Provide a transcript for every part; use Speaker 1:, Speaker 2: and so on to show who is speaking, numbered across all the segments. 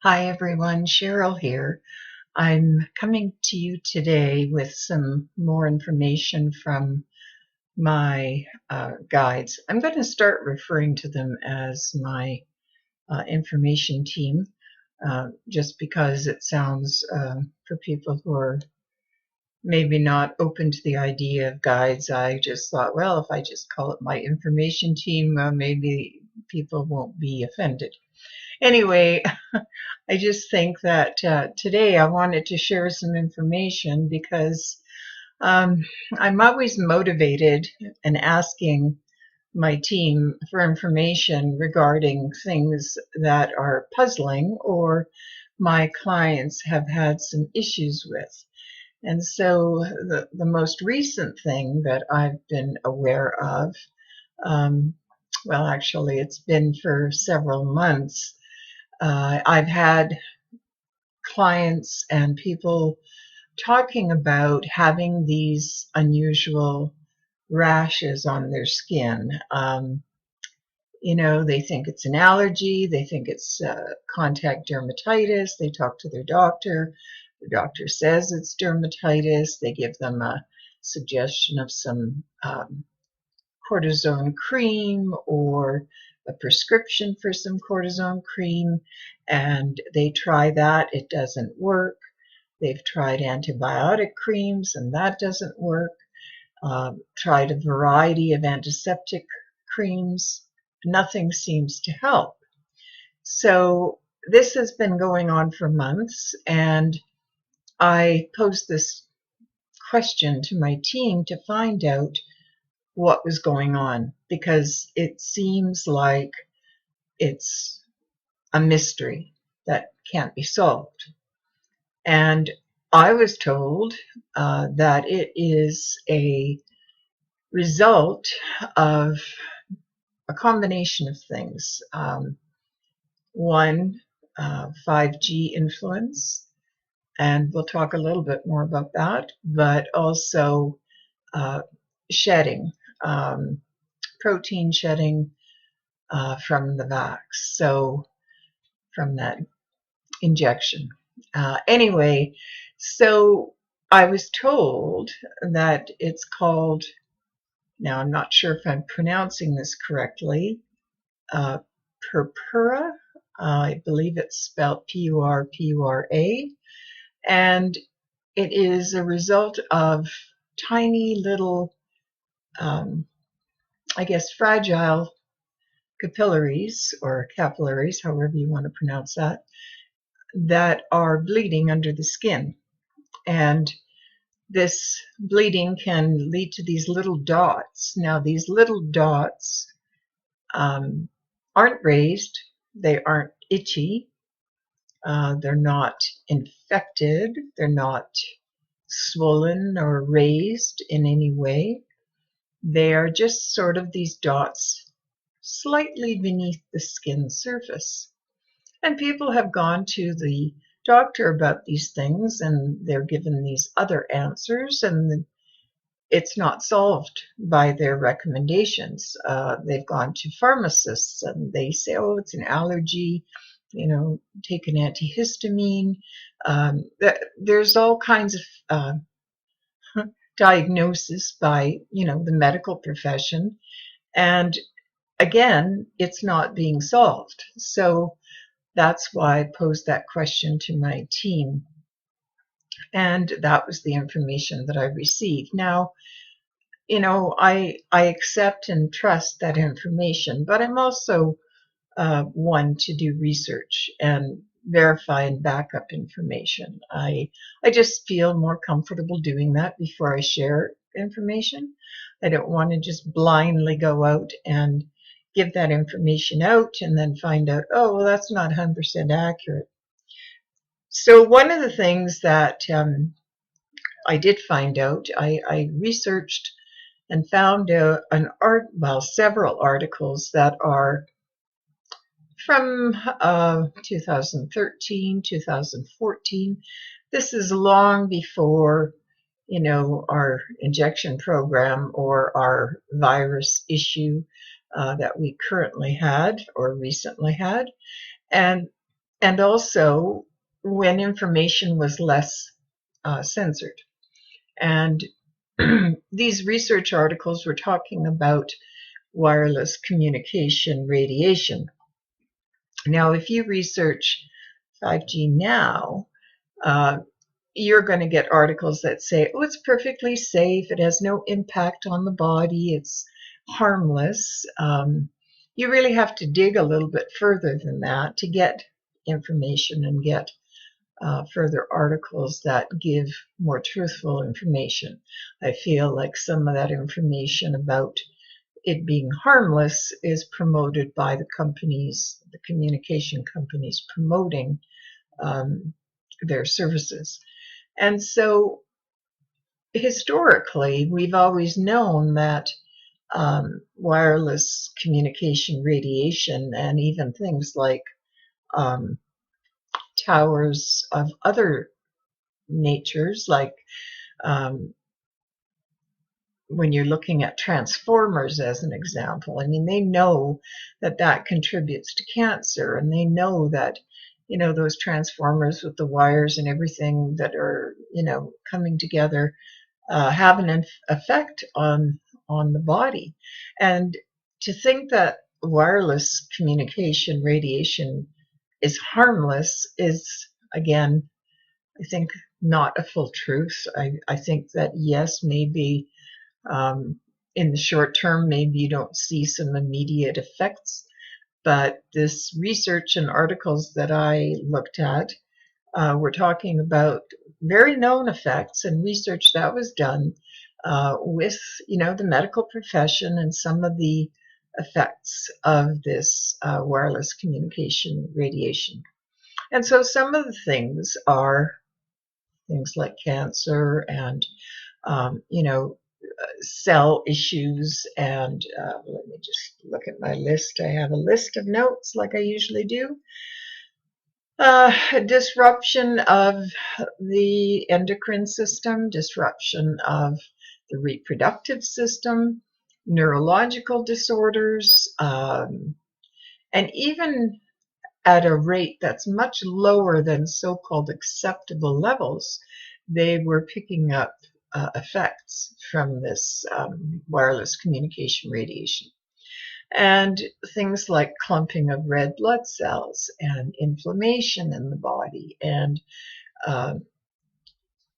Speaker 1: Hi everyone, Cheryl here. I'm coming to you today with some more information from my guides. I'm going to start referring to them as my information team, just because it sounds, for people who are maybe not open to the idea of guides, I just thought, well, if I just call it my information team, maybe people won't be offended. Anyway, I just think that today I wanted to share some information because um, I'm always motivated and asking my team for information regarding things that are puzzling or my clients have had some issues with. And so the most recent thing that I've been aware of, um, well, actually, it's been for several months. I've had clients and people talking about having these unusual rashes on their skin. They think it's an allergy, they think it's contact dermatitis, they talk to the doctor says it's dermatitis, they give them a suggestion of some cortisone cream or a prescription for some cortisone cream, and they try that, it doesn't work. They've tried antibiotic creams and that doesn't work. Tried a variety of antiseptic creams. Nothing seems to help. So this has been going on for months, and I posed this question to my team to find out what was going on, because it seems like it's a mystery that can't be solved. And I was told that it is a result of a combination of things. One, 5G influence, and we'll talk a little bit more about that, but also uh, shedding, protein shedding from the vax, so from that injection. Anyway, so I was told that it's called, now I'm not sure if I'm pronouncing this correctly, purpura. I believe it's spelled Purpura, and it is a result of tiny little, I guess, fragile capillaries, however you want to pronounce that are bleeding under the skin. And this bleeding can lead to these little dots. Now, these little dots aren't raised, they aren't itchy, they're not infected, they're not swollen or raised in any way. They are just sort of these dots slightly beneath the skin surface. And people have gone to the doctor about these things, and they're given these other answers, and it's not solved by their recommendations. They've gone to pharmacists, and they say, oh, it's an allergy, take an antihistamine. There's all kinds of diagnosis by, the medical profession. And again, it's not being solved. So that's why I posed that question to my team. And that was the information that I received. Now, I accept and trust that information, but I'm also one to do research and verify and back up information. I just feel more comfortable doing that before I share information. I don't want to just blindly go out and give that information out and then find out, oh, well, that's not 100% accurate. So one of the things that I did find out, I researched and found several articles that are from 2013, 2014. This is long before, our injection program or our virus issue that we currently had or recently had. And and also when information was less censored. And these research articles were talking about wireless communication radiation. Now, if you research 5G now, uh, you're going to get articles that say, oh, it's perfectly safe, it has no impact on the body, it's harmless. You really have to dig a little bit further than that to get information and get further articles that give more truthful information. I feel like some of that information about it being harmless is promoted by the companies, the communication companies promoting their services. And so historically, we've always known that wireless communication radiation and even things like um, towers of other natures, like um, when you're looking at transformers as an example, I mean, they know that that contributes to cancer, and they know that, those transformers with the wires and everything that are, coming together have an effect on the body. And to think that wireless communication radiation is harmless is, again, I think not a full truth. I think that yes, maybe in the short term, maybe you don't see some immediate effects, but this research and articles that I looked at were talking about very known effects and research that was done with, the medical profession and some of the effects of this wireless communication radiation. And so some of the things are things like cancer and, cell issues. And let me just look at my list. I have a list of notes like I usually do. Disruption of the endocrine system, disruption of the reproductive system, neurological disorders, and even at a rate that's much lower than so-called acceptable levels, they were picking up effects from this wireless communication radiation. And things like clumping of red blood cells and inflammation in the body and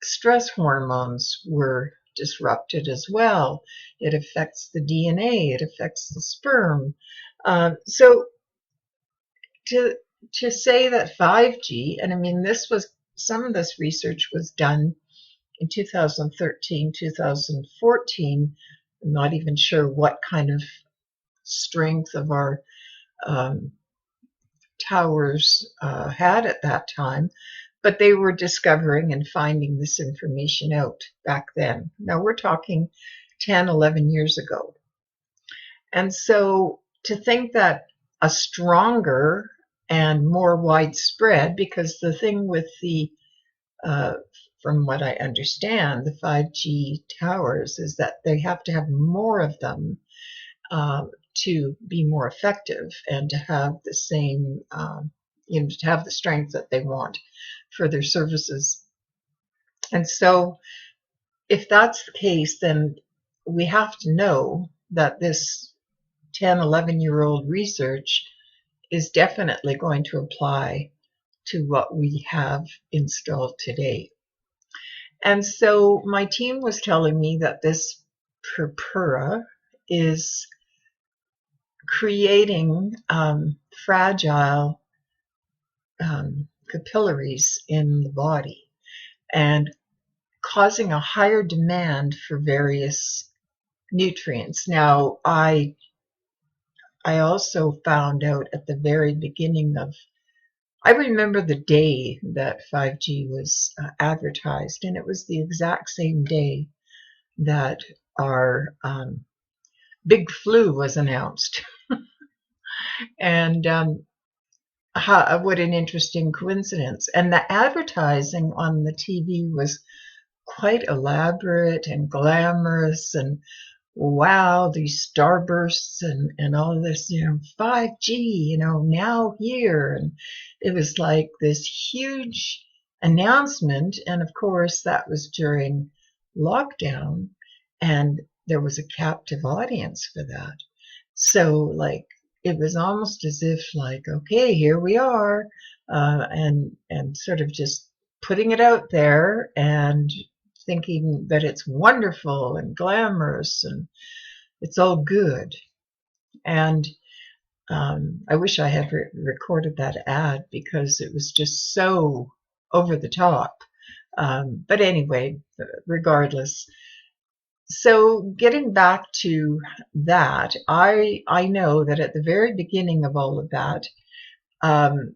Speaker 1: stress hormones were disrupted as well. It affects the DNA, it affects the sperm. So to say that 5G, and I mean, some of this research was done in 2013, 2014. I'm not even sure what kind of strength of our towers had at that time, but they were discovering and finding this information out back then. Now we're talking 10, 11 years ago. And so to think that a stronger and more widespread, because the thing with the, from what I understand, the 5G towers is that they have to have more of them to be more effective and to have the same, to have the strength that they want for their services. And so if that's the case, then we have to know that this 10, 11-year-old research is definitely going to apply to what we have installed today. And so my team was telling me that this purpura is creating fragile capillaries in the body and causing a higher demand for various nutrients. Now, I also found out at the very beginning I remember the day that 5G was advertised, and it was the exact same day that our big flu was announced. And what an interesting coincidence. And the advertising on the TV was quite elaborate and glamorous, and wow, these starbursts and all of this, 5G, now here. And it was like this huge announcement. And of course, that was during lockdown, and there was a captive audience for that. So, like, it was almost as if, like, okay, here we are, and sort of just putting it out there and thinking that it's wonderful and glamorous and it's all good. And I wish I had recorded that ad because it was just so over the top. But anyway, regardless. So getting back to that, I know that at the very beginning of all of that, um,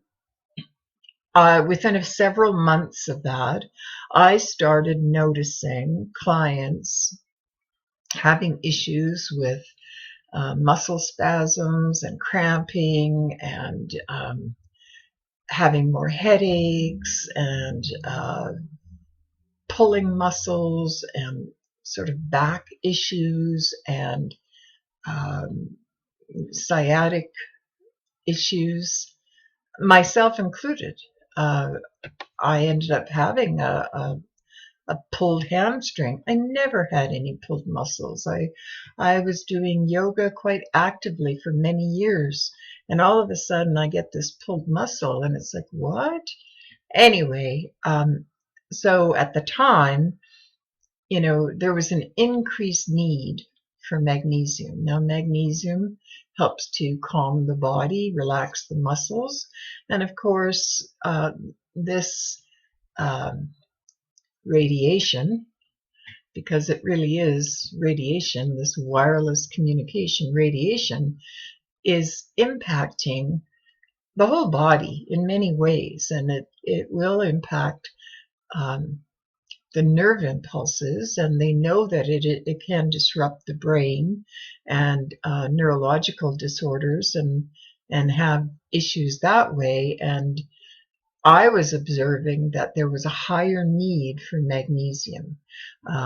Speaker 1: within several months of that, I started noticing clients having issues with muscle spasms and cramping and having more headaches and pulling muscles and sort of back issues and um, sciatic issues, myself included. Uh, I ended up having a pulled hamstring. I never had any pulled muscles. I was doing yoga quite actively for many years, and all of a sudden I get this pulled muscle, and it's like, what? Anyway, so at the time, there was an increased need for magnesium. Now, magnesium helps to calm the body, relax the muscles, and of course, this um, radiation, because it really is radiation, this wireless communication radiation, is impacting the whole body in many ways, and it will impact um, the nerve impulses, and they know that it can disrupt the brain and neurological disorders and have issues that way. And I was observing that there was a higher need for magnesium.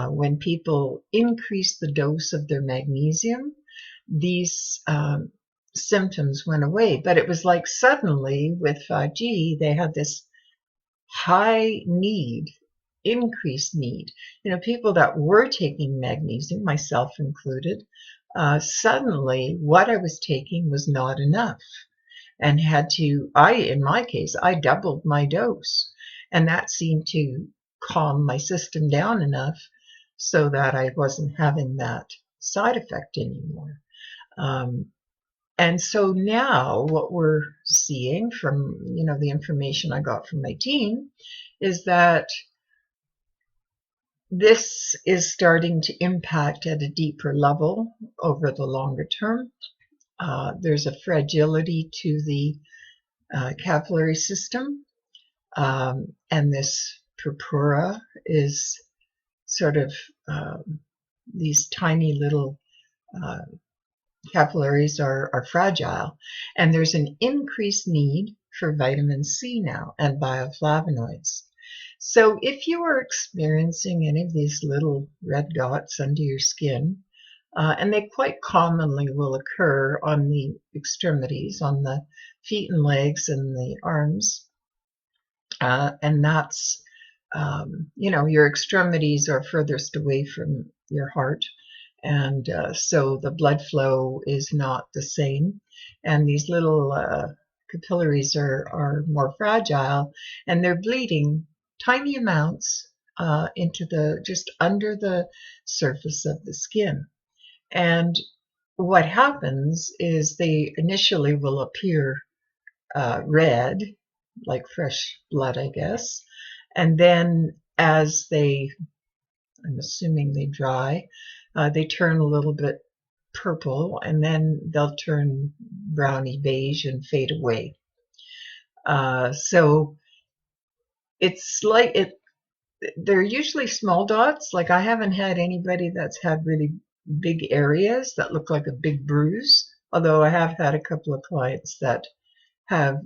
Speaker 1: When people increase the dose of their magnesium, these symptoms went away. But it was like suddenly with 5G, they had this high need, increased need. People that were taking magnesium, myself included, suddenly what I was taking was not enough and in my case, I doubled my dose. And that seemed to calm my system down enough so that I wasn't having that side effect anymore. Um, and so now what we're seeing from, the information I got from my team is that this is starting to impact at a deeper level over the longer term. There's a fragility to the capillary system, and this purpura is sort of these tiny little uh, capillaries are fragile, and there's an increased need for vitamin C now and bioflavonoids. So if you are experiencing any of these little red dots under your skin, and they quite commonly will occur on the extremities, on the feet and legs and the arms, and that's, your extremities are furthest away from your heart, and so the blood flow is not the same, and these little capillaries are more fragile, and they're bleeding tiny amounts into just under the surface of the skin. And what happens is they initially will appear red, like fresh blood, I guess. And then I'm assuming they dry, they turn a little bit purple, and then they'll turn browny beige and fade away. So it's like they're usually small dots. Like, I haven't had anybody that's had really big areas that look like a big bruise, although I have had a couple of clients that have,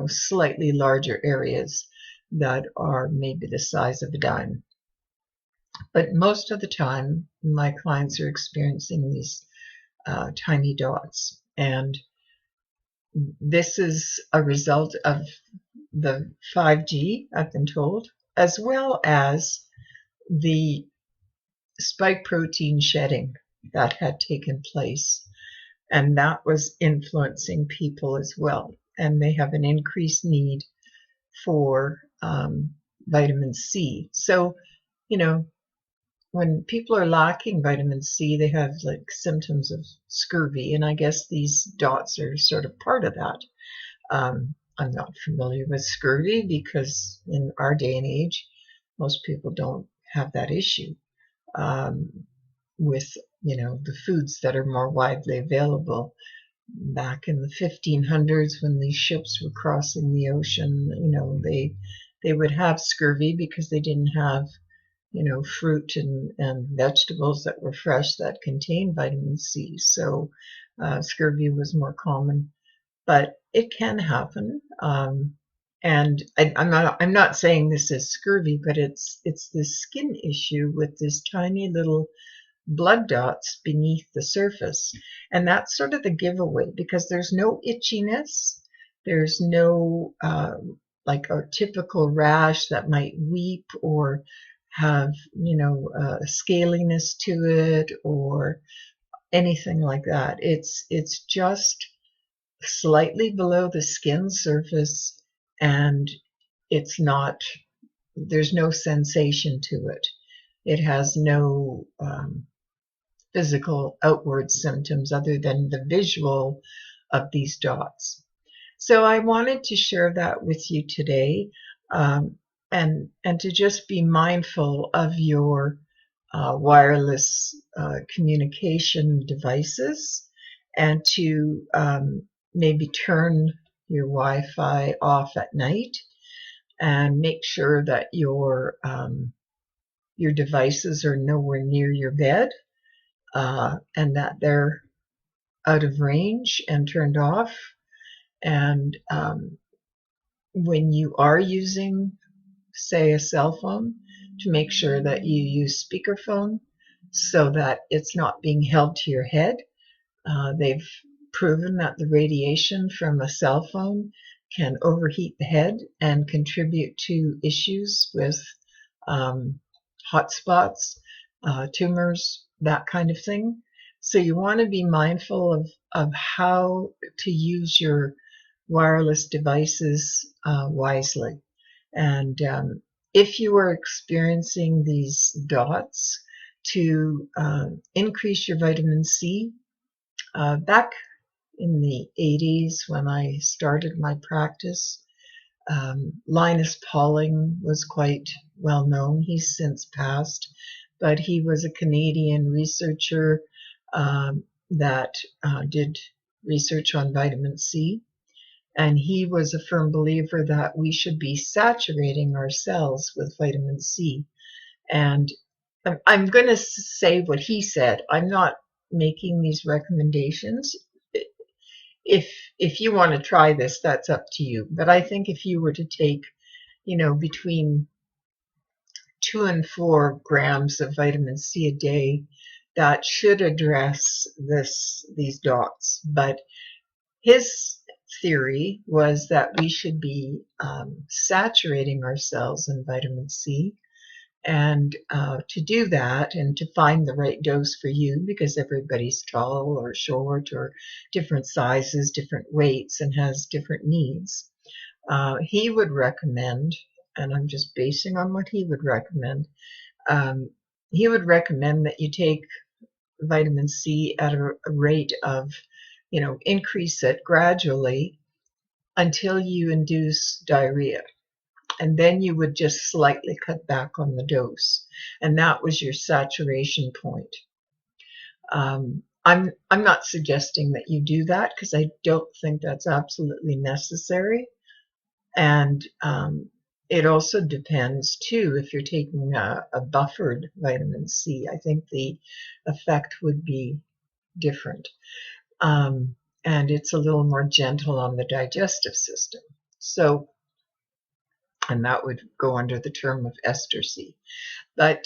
Speaker 1: slightly larger areas that are maybe the size of a dime. But most of the time, my clients are experiencing these tiny dots. And this is a result of the 5G, I've been told, as well as the spike protein shedding that had taken place. And that was influencing people as well. And they have an increased need for vitamin C. So, you know, when people are lacking vitamin C, they have like symptoms of scurvy. And I guess these dots are sort of part of that. I'm not familiar with scurvy because in our day and age, most people don't have that issue with, the foods that are more widely available. Back in the 1500s, when these ships were crossing the ocean, they would have scurvy because they didn't have, fruit and vegetables that were fresh that contained vitamin C. So scurvy was more common, but it can happen. And I'm not saying this is scurvy, but it's this skin issue with this tiny little blood dots beneath the surface. And that's sort of the giveaway because there's no itchiness. There's no like a typical rash that might weep or have, scaliness to it or anything like that. It's just slightly below the skin surface, and it's not, there's no sensation to it. It has no physical outward symptoms other than the visual of these dots. So I wanted to share that with you today, and to just be mindful of your wireless communication devices, and to maybe turn your Wi-Fi off at night and make sure that your devices are nowhere near your bed, and that they're out of range and turned off. And when you are using, say, a cell phone, to make sure that you use speakerphone so that it's not being held to your head. They've proven that the radiation from a cell phone can overheat the head and contribute to issues with hot spots, tumors, that kind of thing. So you want to be mindful of how to use your wireless devices wisely. And if you are experiencing these dots, to increase your vitamin C. Back in the 80s, when I started my practice, Linus Pauling was quite well known. He's since passed, but he was a Canadian researcher that did research on vitamin C. And he was a firm believer that we should be saturating our cells with vitamin C. And I'm going to say what he said. I'm not making these recommendations. If you want to try this, that's up to you. But I think if you were to take, between 2 and 4 grams of vitamin C a day, that should address these dots. But his theory was that we should be saturating ourselves in vitamin C. And to do that and to find the right dose for you, because everybody's tall or short or different sizes, different weights, and has different needs, he would recommend, and I'm just basing on what he would recommend, he would recommend that you take vitamin C at a rate of, increase it gradually until you induce diarrhea. And then you would just slightly cut back on the dose. And that was your saturation point. I'm not suggesting that you do that because I don't think that's absolutely necessary. And it also depends too if you're taking a buffered vitamin C. I think the effect would be different. And it's a little more gentle on the digestive system. So, and that would go under the term of ester C. But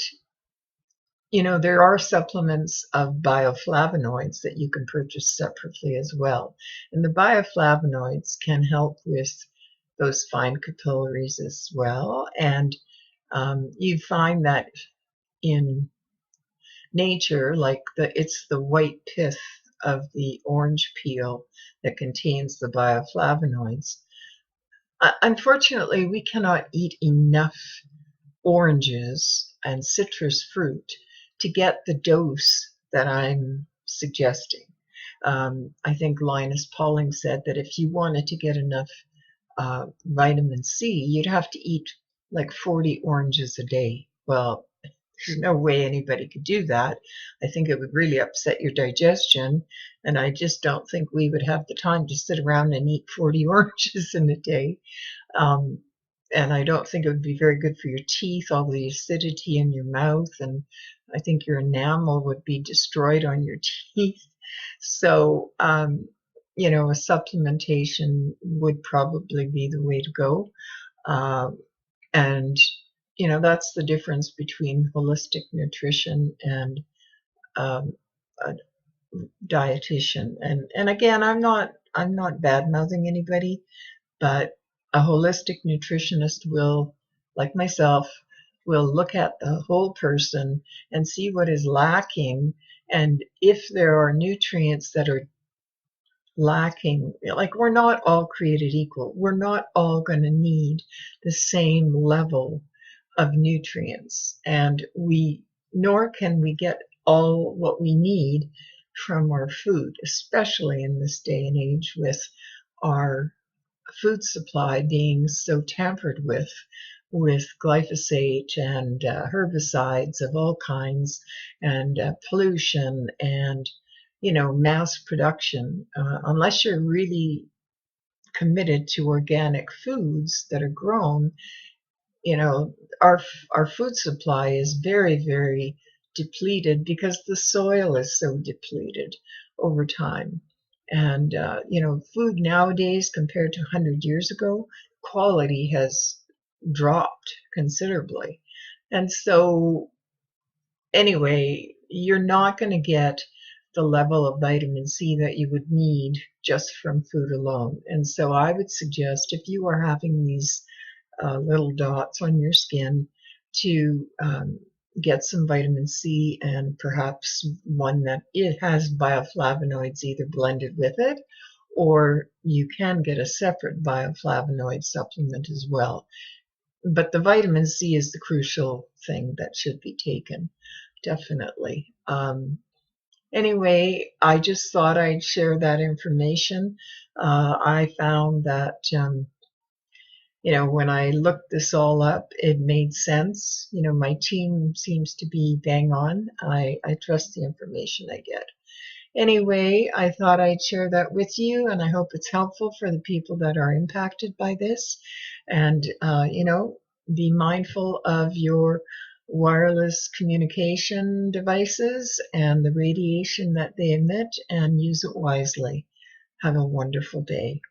Speaker 1: there are supplements of bioflavonoids that you can purchase separately as well. And the bioflavonoids can help with those fine capillaries as well. And you find that in nature, like it's the white pith of the orange peel that contains the bioflavonoids. Unfortunately, we cannot eat enough oranges and citrus fruit to get the dose that I'm suggesting. I think Linus Pauling said that if you wanted to get enough vitamin C, you'd have to eat like 40 oranges a day. Well, there's no way anybody could do that. I think it would really upset your digestion, and I just don't think we would have the time to sit around and eat 40 oranges in a day. Um, and I don't think it would be very good for your teeth, all the acidity in your mouth, and I think your enamel would be destroyed on your teeth. So, a supplementation would probably be the way to go. And, that's the difference between holistic nutrition and um, a dietitian. And again, I'm not bad mouthing anybody, but a holistic nutritionist will, like myself, will look at the whole person and see what is lacking. And if there are nutrients that are lacking, like we're not all created equal, we're not all going to need the same level of nutrients. And nor can we get all what we need from our food, especially in this day and age with our food supply being so tampered with glyphosate and herbicides of all kinds and pollution and mass production. Unless you're really committed to organic foods that are grown, you know, our our food supply is very, very depleted because the soil is so depleted over time. And food nowadays compared to 100 years ago, quality has dropped considerably. And so anyway, you're not going to get the level of vitamin C that you would need just from food alone. And so I would suggest if you are having these little dots on your skin to get some vitamin C and perhaps one that it has bioflavonoids either blended with it, or you can get a separate bioflavonoid supplement as well. But the vitamin C is the crucial thing that should be taken, definitely. Anyway, I just thought I'd share that information. I found that when I looked this all up, it made sense. My team seems to be bang on. I trust the information I get. Anyway, I thought I'd share that with you, and I hope it's helpful for the people that are impacted by this. And, be mindful of your wireless communication devices and the radiation that they emit and use it wisely. Have a wonderful day.